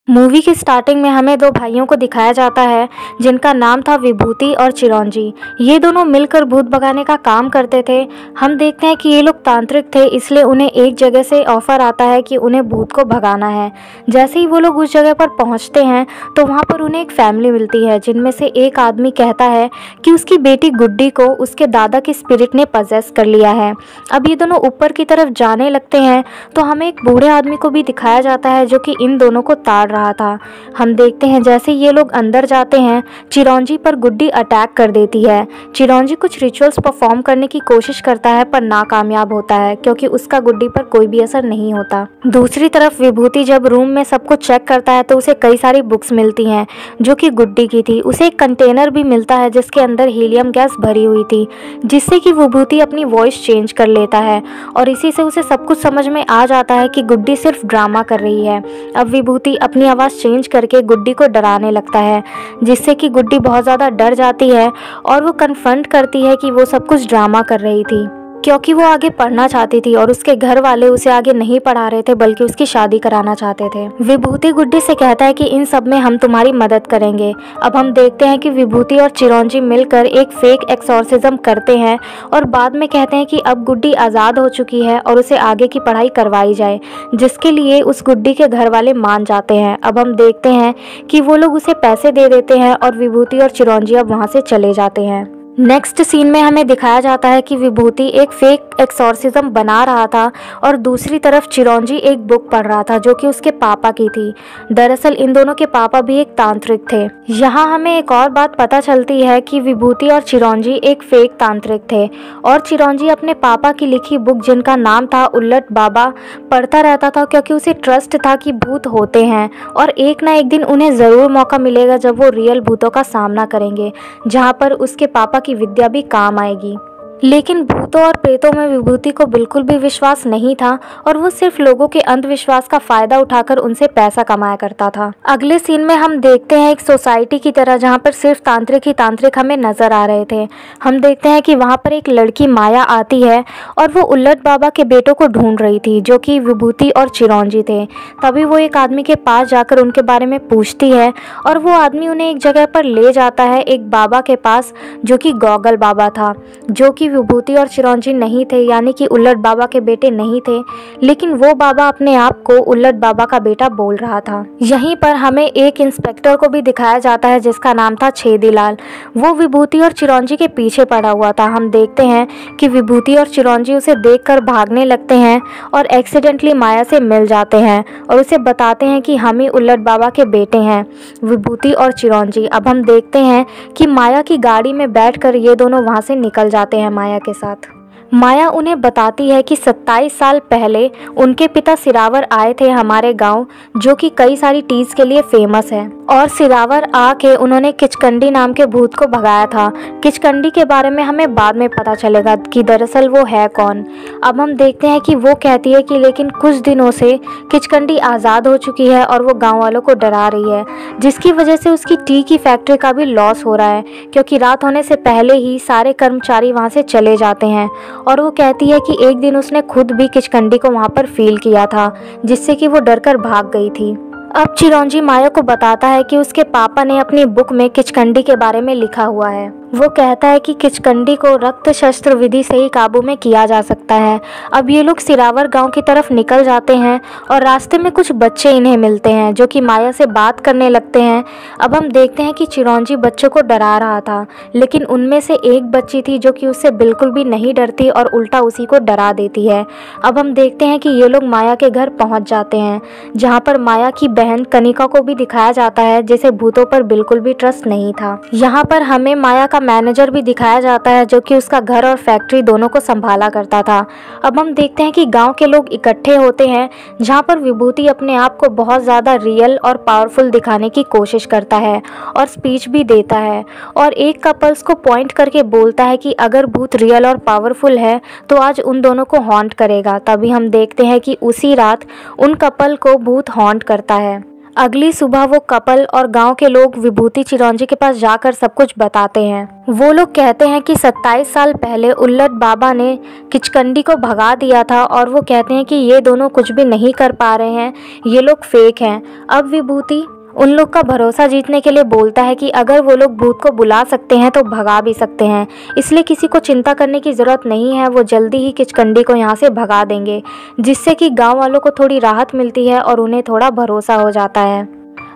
Movie की starting में हमें दो भाइयों को दिखाया जाता है जिनका नाम था विभूति और चिरंजी। ये दोनों मिलकर भूत भगाने का काम करते थे। हम देखते हैं कि ये लोग तांत्रिक थे, इसलिए उन्हें एक जगह से ऑफर आता है कि उन्हें भूत को भगाना है। जैसे ही वो लोग उस जगह पर पहुंचते हैं तो वहाँ पर उन्हें एक फैमिली मिलती है जिनमें से एक आदमी कहता है कि उसकी बेटी गुड्डी को उसके दादा की स्पिरिट ने पजेस कर लिया है। अब ये दोनों ऊपर की तरफ जाने लगते हैं तो हमें एक बूढ़े आदमी को भी दिखाया जाता है जो कि इन दोनों को ताड़ रहा था। हम देखते हैं जैसे ये लोग अंदर जाते हैं, चिरंजी पर गुड्डी अटैक कर देती है। चिरंजी कुछ रिचुअल्स परफॉर्म करने की कोशिश करता है पर नाकामयाब होता है क्योंकि उसका गुड्डी पर कोई भी असर नहीं होता। दूसरी तरफ विभूति जब रूम में सब कुछ चेक करता है तो उसे कई सारी बुक्स मिलती हैं जो कि गुड्डी की थी। उसे एक कंटेनर भी मिलता है जिसके अंदर हीलियम गैस भरी हुई थी, जिससे कि विभूति अपनी वॉइस चेंज कर लेता है और इसी से उसे सब कुछ समझ में आ जाता है कि गुड्डी सिर्फ ड्रामा कर रही है। अब विभूति अपनी आवाज़ चेंज करके गुड्डी को डराने लगता है, जिससे कि गुड्डी बहुत ज़्यादा डर जाती है और वो कन्फ्रंट करती है कि वो सब कुछ ड्रामा कर रही थी क्योंकि वो आगे पढ़ना चाहती थी और उसके घर वाले उसे आगे नहीं पढ़ा रहे थे बल्कि उसकी शादी कराना चाहते थे। विभूति गुड्डी से कहता है कि इन सब में हम तुम्हारी मदद करेंगे। अब हम देखते हैं कि विभूति और चिरंजी मिलकर एक फेक एक्सॉर्सिज्म करते हैं और बाद में कहते हैं कि अब गुड्डी आज़ाद हो चुकी है और उसे आगे की पढ़ाई करवाई जाए, जिसके लिए उस गुड्डी के घर वाले मान जाते हैं। अब हम देखते हैं कि वो लोग उसे पैसे दे देते हैं और विभूति और चिरंजी अब वहाँ से चले जाते हैं। नेक्स्ट सीन में हमें दिखाया जाता है कि विभूति एक फेक एक्सॉर्सिज्म बना रहा था और दूसरी तरफ चिरंजी एक बुक पढ़ रहा था जो कि उसके पापा की थी। दरअसल इन दोनों के पापा भी एक तांत्रिक थे। यहाँ हमें एक और बात पता चलती है कि विभूति और चिरंजी एक फेक तांत्रिक थे और चिरंजी अपने पापा की लिखी बुक जिनका नाम था उल्लट बाबा पढ़ता रहता था क्योंकि उसे ट्रस्ट था कि भूत होते हैं और एक ना एक दिन उन्हें ज़रूर मौका मिलेगा जब वो रियल भूतों का सामना करेंगे, जहाँ पर उसके पापा की विद्या भी काम आएगी। लेकिन भूतों और प्रेतों में विभूति को बिल्कुल भी विश्वास नहीं था और वो सिर्फ लोगों के अंधविश्वास का फायदा उठाकर उनसे पैसा कमाया करता था। अगले सीन में हम देखते हैं एक सोसाइटी की तरह जहाँ पर सिर्फ तांत्रिक ही तांत्रिक हमें नजर आ रहे थे। हम देखते हैं कि वहाँ पर एक लड़की माया आती है और वो उल्लट बाबा के बेटों को ढूंढ रही थी जो कि विभूति और चिरंजी थे। तभी वो एक आदमी के पास जाकर उनके बारे में पूछती है और वो आदमी उन्हें एक जगह पर ले जाता है, एक बाबा के पास जो कि गॉगल बाबा था, जो कि विभूति और चिरंजी नहीं थे, यानी कि उल्लट बाबा के बेटे नहीं थे, लेकिन वो बाबा अपने आप को उल्लट बाबा का बेटा बोल रहा था। यहीं पर हमें एक इंस्पेक्टर को भी दिखाया जाता है जिसका नाम था छेदीलाल। वो विभूति और चिरंजी के पीछे पड़ा हुआ था। हम देखते हैं कि विभूति और चिरंजी उसे देखकर भागने लगते हैं और एक्सीडेंटली माया से मिल जाते हैं और उसे बताते हैं कि हम ही उल्लट बाबा के बेटे हैं, विभूति और चिरंजी। अब हम देखते हैं कि माया की गाड़ी में बैठकर ये दोनों वहाँ से निकल जाते हैं माया के साथ। माया उन्हें बताती है कि 27 साल पहले उनके पिता सिरावर आए थे हमारे गांव, जो कि कई सारी टीज के लिए फेमस है, और सिरावर आके उन्होंने किचकंडी नाम के भूत को भगाया था। किचकंडी के बारे में हमें बाद में पता चलेगा कि दरअसल वो है कौन। अब हम देखते हैं कि वो कहती है कि लेकिन कुछ दिनों से किचकंडी आज़ाद हो चुकी है और वो गाँव वालों को डरा रही है, जिसकी वजह से उसकी टी की फैक्ट्री का भी लॉस हो रहा है क्योंकि रात होने से पहले ही सारे कर्मचारी वहाँ से चले जाते हैं। और वो कहती है कि एक दिन उसने खुद भी किचकंडी को वहाँ पर फील किया था, जिससे कि वो डरकर भाग गई थी। अब चिरंजी माया को बताता है कि उसके पापा ने अपनी बुक में किचकंडी के बारे में लिखा हुआ है। वो कहता है कि किचकंडी को रक्त शस्त्र विधि से ही काबू में किया जा सकता है। अब ये लोग सिरावर गांव की तरफ निकल जाते हैं और रास्ते में कुछ बच्चे इन्हें मिलते हैं जो कि माया से बात करने लगते हैं। अब हम देखते हैं कि चिरंजी बच्चों को डरा रहा था, लेकिन उनमें से एक बच्ची थी जो कि उससे बिल्कुल भी नहीं डरती और उल्टा उसी को डरा देती है। अब हम देखते हैं कि ये लोग माया के घर पहुँच जाते हैं, जहाँ पर माया की बहन कनिका को भी दिखाया जाता है जिसे भूतों पर बिल्कुल भी ट्रस्ट नहीं था। यहाँ पर हमें माया का मैनेजर भी दिखाया जाता है जो कि उसका घर और फैक्ट्री दोनों को संभाला करता था। अब हम देखते हैं कि गांव के लोग इकट्ठे होते हैं, जहां पर विभूति अपने आप को बहुत ज़्यादा रियल और पावरफुल दिखाने की कोशिश करता है और स्पीच भी देता है और एक कपल्स को पॉइंट करके बोलता है कि अगर भूत रियल और पावरफुल है तो आज उन दोनों को हॉन्ट करेगा। तभी हम देखते हैं कि उसी रात उन कपल को भूत हॉन्ट करता है। अगली सुबह वो कपल और गांव के लोग विभूति चिरौंजी के पास जाकर सब कुछ बताते हैं। वो लोग कहते हैं कि 27 साल पहले उल्लट बाबा ने किचकंडी को भगा दिया था और वो कहते हैं कि ये दोनों कुछ भी नहीं कर पा रहे हैं, ये लोग फेक हैं। अब विभूति उन लोग का भरोसा जीतने के लिए बोलता है कि अगर वो लोग भूत को बुला सकते हैं तो भगा भी सकते हैं, इसलिए किसी को चिंता करने की ज़रूरत नहीं है, वो जल्दी ही किचकंडी को यहाँ से भगा देंगे, जिससे कि गांव वालों को थोड़ी राहत मिलती है और उन्हें थोड़ा भरोसा हो जाता है।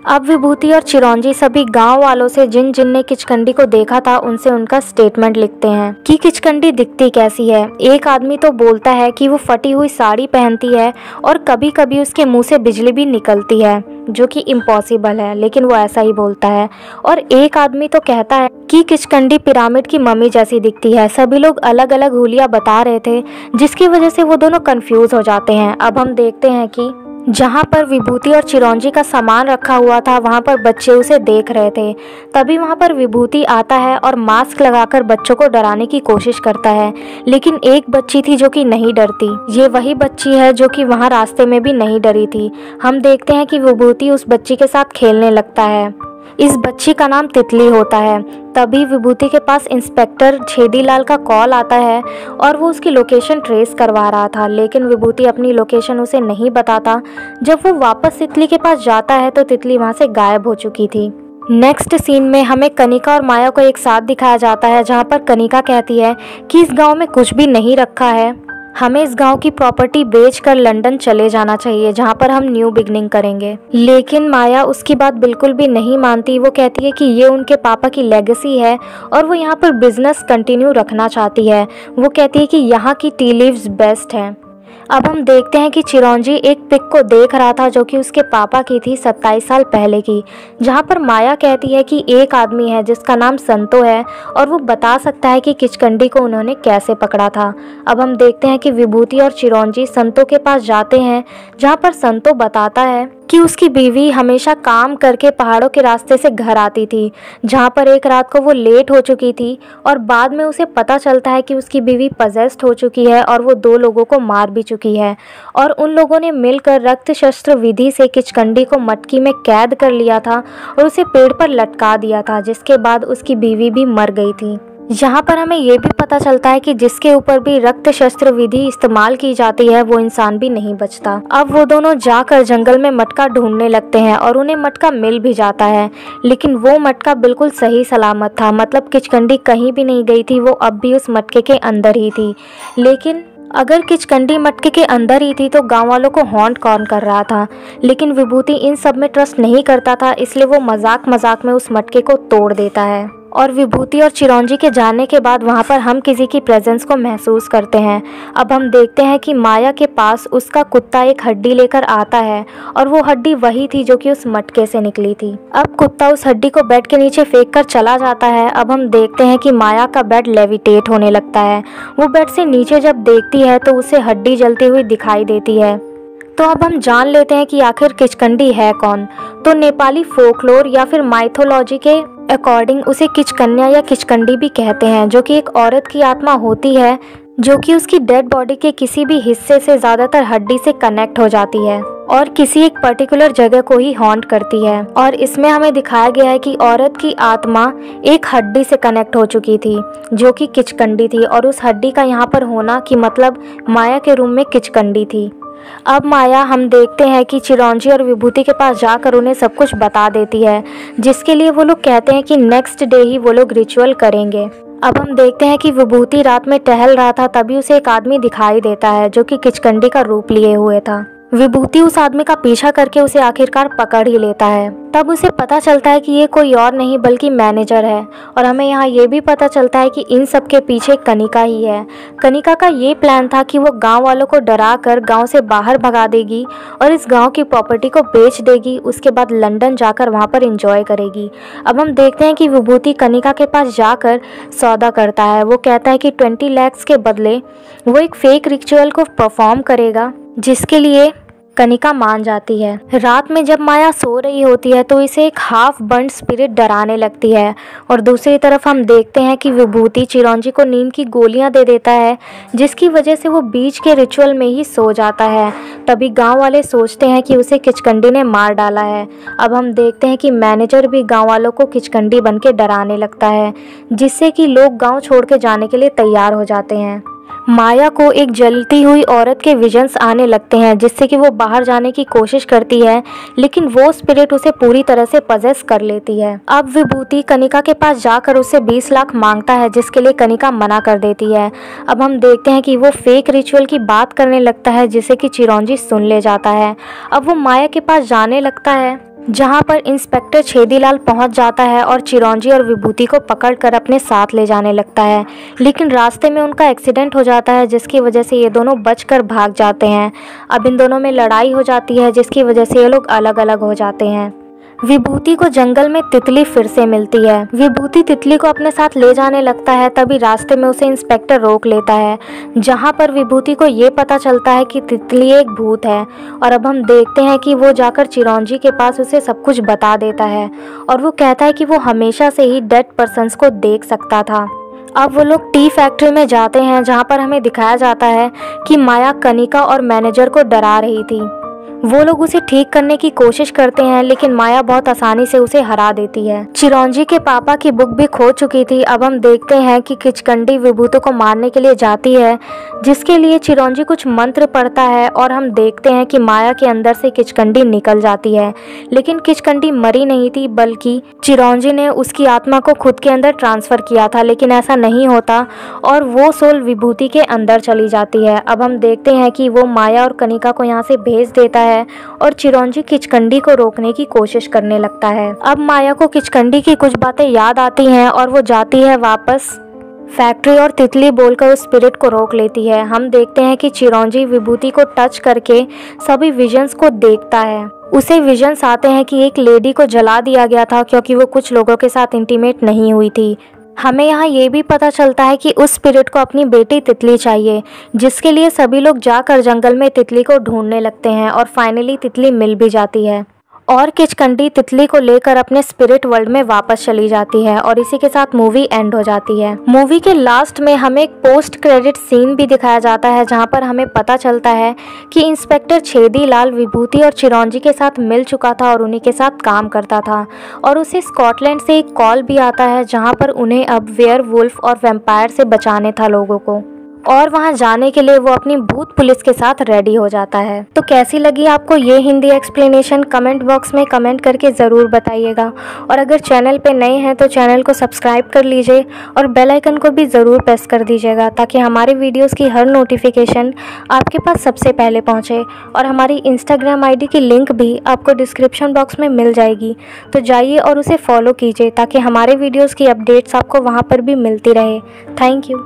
अब विभूति और चिरौंजी सभी गांव वालों से जिन जिन ने किचकंडी को देखा था उनसे उनका स्टेटमेंट लिखते हैं कि किचकंडी दिखती कैसी है। एक आदमी तो बोलता है कि वो फटी हुई साड़ी पहनती है और कभी कभी उसके मुंह से बिजली भी निकलती है, जो कि इम्पॉसिबल है, लेकिन वो ऐसा ही बोलता है। और एक आदमी तो कहता है कि किचकंडी पिरामिड की मम्मी जैसी दिखती है। सभी लोग अलग अलग हुलिया बता रहे थे, जिसकी वजह से वो दोनों कंफ्यूज हो जाते हैं। अब हम देखते हैं कि जहाँ पर विभूति और चिरौंजी का सामान रखा हुआ था वहाँ पर बच्चे उसे देख रहे थे। तभी वहाँ पर विभूति आता है और मास्क लगाकर बच्चों को डराने की कोशिश करता है, लेकिन एक बच्ची थी जो कि नहीं डरती। ये वही बच्ची है जो कि वहाँ रास्ते में भी नहीं डरी थी। हम देखते हैं कि विभूति उस बच्ची के साथ खेलने लगता है। इस बच्ची का नाम तितली होता है। तभी विभूति के पास इंस्पेक्टर छेदीलाल का कॉल आता है और वो उसकी लोकेशन ट्रेस करवा रहा था, लेकिन विभूति अपनी लोकेशन उसे नहीं बताता। जब वो वापस तितली के पास जाता है तो तितली वहाँ से गायब हो चुकी थी। नेक्स्ट सीन में हमें कनिका और माया को एक साथ दिखाया जाता है, जहाँ पर कनिका कहती है कि इस गाँव में कुछ भी नहीं रखा है, हमें इस गांव की प्रॉपर्टी बेचकर लंदन चले जाना चाहिए, जहां पर हम न्यू बिगनिंग करेंगे। लेकिन माया उसकी बात बिल्कुल भी नहीं मानती। वो कहती है कि ये उनके पापा की लेगेसी है और वो यहाँ पर बिजनेस कंटिन्यू रखना चाहती है। वो कहती है कि यहाँ की टी लीव्स बेस्ट हैं। अब हम देखते हैं कि चिरौंजी एक पिक को देख रहा था जो कि उसके पापा की थी 27 साल पहले की, जहां पर माया कहती है कि एक आदमी है जिसका नाम संतो है और वो बता सकता है कि किचकंडी को उन्होंने कैसे पकड़ा था। अब हम देखते हैं कि विभूति और चिरौंजी संतो के पास जाते हैं, जहां पर संतो बताता है कि उसकी बीवी हमेशा काम करके पहाड़ों के रास्ते से घर आती थी, जहां पर एक रात को वो लेट हो चुकी थी और बाद में उसे पता चलता है कि उसकी बीवी पजेस्ड हो चुकी है और वो 2 लोगों को मार भी चुकी है। और उन लोगों ने मिलकर रक्त शस्त्र विधि से किचकंडी को मटकी में कैद कर लिया था और उसे पेड़ पर लटका दिया था, जिसके बाद उसकी बीवी भी मर गई थी। यहाँ पर हमें ये भी पता चलता है कि जिसके ऊपर भी रक्त शस्त्र विधि इस्तेमाल की जाती है वो इंसान भी नहीं बचता। अब वो दोनों जाकर जंगल में मटका ढूंढने लगते हैं और उन्हें मटका मिल भी जाता है, लेकिन वो मटका बिल्कुल सही सलामत था। मतलब किचकंडी कहीं भी नहीं गई थी, वो अब भी उस मटके के अंदर ही थी। लेकिन अगर किचकंडी मटके के अंदर ही थी तो गांव वालों को हॉन्ट कौन कर रहा था? लेकिन विभूति इन सब में ट्रस्ट नहीं करता था, इसलिए वो मजाक मजाक में उस मटके को तोड़ देता है। और विभूति और चिरौंजी के जाने के बाद वहाँ पर हम किसी की प्रेजेंस को महसूस करते हैं। अब हम देखते हैं कि माया के पास उसका कुत्ता एक हड्डी लेकर आता है और वो हड्डी वही थी जो कि उस मटके से निकली थी। अब कुत्ता उस हड्डी को बेड के नीचे फेंक कर चला जाता है। अब हम देखते हैं कि माया का बेड लेविटेट होने लगता है। वो बेड से नीचे जब देखती है तो उसे हड्डी जलती हुई दिखाई देती है। तो अब हम जान लेते हैं कि आखिर किचकंडी है कौन। तो नेपाली फोकलोर या फिर माइथोलॉजी के अकॉर्डिंग उसे किचकन्या या किचकंडी भी कहते हैं, जो कि एक औरत की आत्मा होती है जो कि उसकी डेड बॉडी के किसी भी हिस्से से ज़्यादातर हड्डी से कनेक्ट हो जाती है और किसी एक पर्टिकुलर जगह को ही हॉन्ट करती है। और इसमें हमें दिखाया गया है कि औरत की आत्मा एक हड्डी से कनेक्ट हो चुकी थी जो कि किचकंडी थी, और उस हड्डी का यहाँ पर होना कि मतलब माया के रूम में किचकंडी थी। अब माया हम देखते हैं कि चिरौंजी और विभूति के पास जाकर उन्हें सब कुछ बता देती है, जिसके लिए वो लोग कहते हैं कि नेक्स्ट डे ही वो लोग रिचुअल करेंगे। अब हम देखते हैं कि विभूति रात में टहल रहा था, तभी उसे एक आदमी दिखाई देता है जो कि किचकंडी का रूप लिए हुए था। विभूति उस आदमी का पीछा करके उसे आखिरकार पकड़ ही लेता है। तब उसे पता चलता है कि ये कोई और नहीं बल्कि मैनेजर है, और हमें यहाँ ये भी पता चलता है कि इन सब के पीछे कनिका ही है। कनिका का ये प्लान था कि वो गांव वालों को डरा कर गाँव से बाहर भगा देगी और इस गांव की प्रॉपर्टी को बेच देगी, उसके बाद लंदन जाकर वहाँ पर एंजॉय करेगी। अब हम देखते हैं कि विभूति कनिका के पास जाकर सौदा करता है। वो कहता है कि 20 लाख के बदले वो एक फेक रिचुअल को परफॉर्म करेगा, जिसके लिए कनिका मान जाती है। रात में जब माया सो रही होती है तो इसे एक हाफ बर्न्ड स्पिरिट डराने लगती है और दूसरी तरफ हम देखते हैं कि विभूति चिरौंजी को नींद की गोलियां दे देता है, जिसकी वजह से वो बीच के रिचुअल में ही सो जाता है। तभी गांव वाले सोचते हैं कि उसे किचकंडी ने मार डाला है। अब हम देखते हैं कि मैनेजर भी गांव वालों को किचकंडी बन के डराने लगता है, जिससे कि लोग गांव छोड़ के जाने के लिए तैयार हो जाते हैं। माया को एक जलती हुई औरत के विजन्स आने लगते हैं, जिससे कि वो बाहर जाने की कोशिश करती है, लेकिन वो स्पिरिट उसे पूरी तरह से पजेस कर लेती है। अब विभूति कनिका के पास जाकर उससे 20 लाख मांगता है, जिसके लिए कनिका मना कर देती है। अब हम देखते हैं कि वो फेक रिचुअल की बात करने लगता है, जिसे कि चिरौंजी सुन ले जाता है। अब वो माया के पास जाने लगता है, जहां पर इंस्पेक्टर छेदीलाल पहुंच जाता है और चिरौंजी और विभूति को पकड़कर अपने साथ ले जाने लगता है, लेकिन रास्ते में उनका एक्सीडेंट हो जाता है, जिसकी वजह से ये दोनों बचकर भाग जाते हैं। अब इन दोनों में लड़ाई हो जाती है, जिसकी वजह से ये लोग अलग अलग हो जाते हैं। विभूति को जंगल में तितली फिर से मिलती है। विभूति तितली को अपने साथ ले जाने लगता है, तभी रास्ते में उसे इंस्पेक्टर रोक लेता है, जहां पर विभूति को ये पता चलता है कि तितली एक भूत है। और अब हम देखते हैं कि वो जाकर चिरौंजी के पास उसे सब कुछ बता देता है और वो कहता है कि वो हमेशा से ही डेड पर्सन्स को देख सकता था। अब वो लोग टी फैक्ट्री में जाते हैं, जहाँ पर हमें दिखाया जाता है कि माया कनिका और मैनेजर को डरा रही थी। वो लोग उसे ठीक करने की कोशिश करते हैं, लेकिन माया बहुत आसानी से उसे हरा देती है। चिरौंजी के पापा की बुक भी खो चुकी थी। अब हम देखते हैं कि किचकंडी विभूति को मारने के लिए जाती है, जिसके लिए चिरौंजी कुछ मंत्र पढ़ता है और हम देखते हैं कि माया के अंदर से किचकंडी निकल जाती है। लेकिन किचकंडी मरी नहीं थी, बल्कि चिरौंजी ने उसकी आत्मा को खुद के अंदर ट्रांसफ़र किया था, लेकिन ऐसा नहीं होता और वो सोल विभूति के अंदर चली जाती है। अब हम देखते हैं कि वो माया और कनिका को यहाँ से भेज देता है और चिरौंजी किचकंडी को रोकने की कोशिश करने लगता है। अब माया को किचकंडी की कुछ बातें याद आती हैं और वो जाती है वापस फैक्ट्री और तितली बोलकर उस स्पिरिट को रोक लेती है। हम देखते हैं कि चिरौंजी विभूति को टच करके सभी विजन्स को देखता है। उसे विजन्स आते हैं कि एक लेडी को जला दिया गया था, क्योंकि वो कुछ लोगों के साथ इंटीमेट नहीं हुई थी। हमें यहाँ ये भी पता चलता है कि उस स्पिरिट को अपनी बेटी तितली चाहिए, जिसके लिए सभी लोग जाकर जंगल में तितली को ढूंढने लगते हैं और फाइनली तितली मिल भी जाती है और किचकंडी तितली को लेकर अपने स्पिरिट वर्ल्ड में वापस चली जाती है और इसी के साथ मूवी एंड हो जाती है। मूवी के लास्ट में हमें एक पोस्ट क्रेडिट सीन भी दिखाया जाता है, जहां पर हमें पता चलता है कि इंस्पेक्टर छेदीलाल विभूति और चिरौंजी के साथ मिल चुका था और उन्हीं के साथ काम करता था और उसे स्कॉटलैंड से एक कॉल भी आता है, जहाँ पर उन्हें अब वेयरवुल्फ और वैम्पायर से बचाने था लोगों को, और वहां जाने के लिए वो अपनी भूत पुलिस के साथ रेडी हो जाता है। तो कैसी लगी आपको ये हिंदी एक्सप्लेनेशन, कमेंट बॉक्स में कमेंट करके ज़रूर बताइएगा। और अगर चैनल पे नए हैं तो चैनल को सब्सक्राइब कर लीजिए और बेल आइकन को भी ज़रूर प्रेस कर दीजिएगा, ताकि हमारे वीडियोस की हर नोटिफिकेशन आपके पास सबसे पहले पहुँचे। और हमारी इंस्टाग्राम ID की लिंक भी आपको डिस्क्रिप्शन बॉक्स में मिल जाएगी, तो जाइए और उसे फॉलो कीजिए, ताकि हमारे वीडियोज़ की अपडेट्स आपको वहाँ पर भी मिलती रहे। Thank you.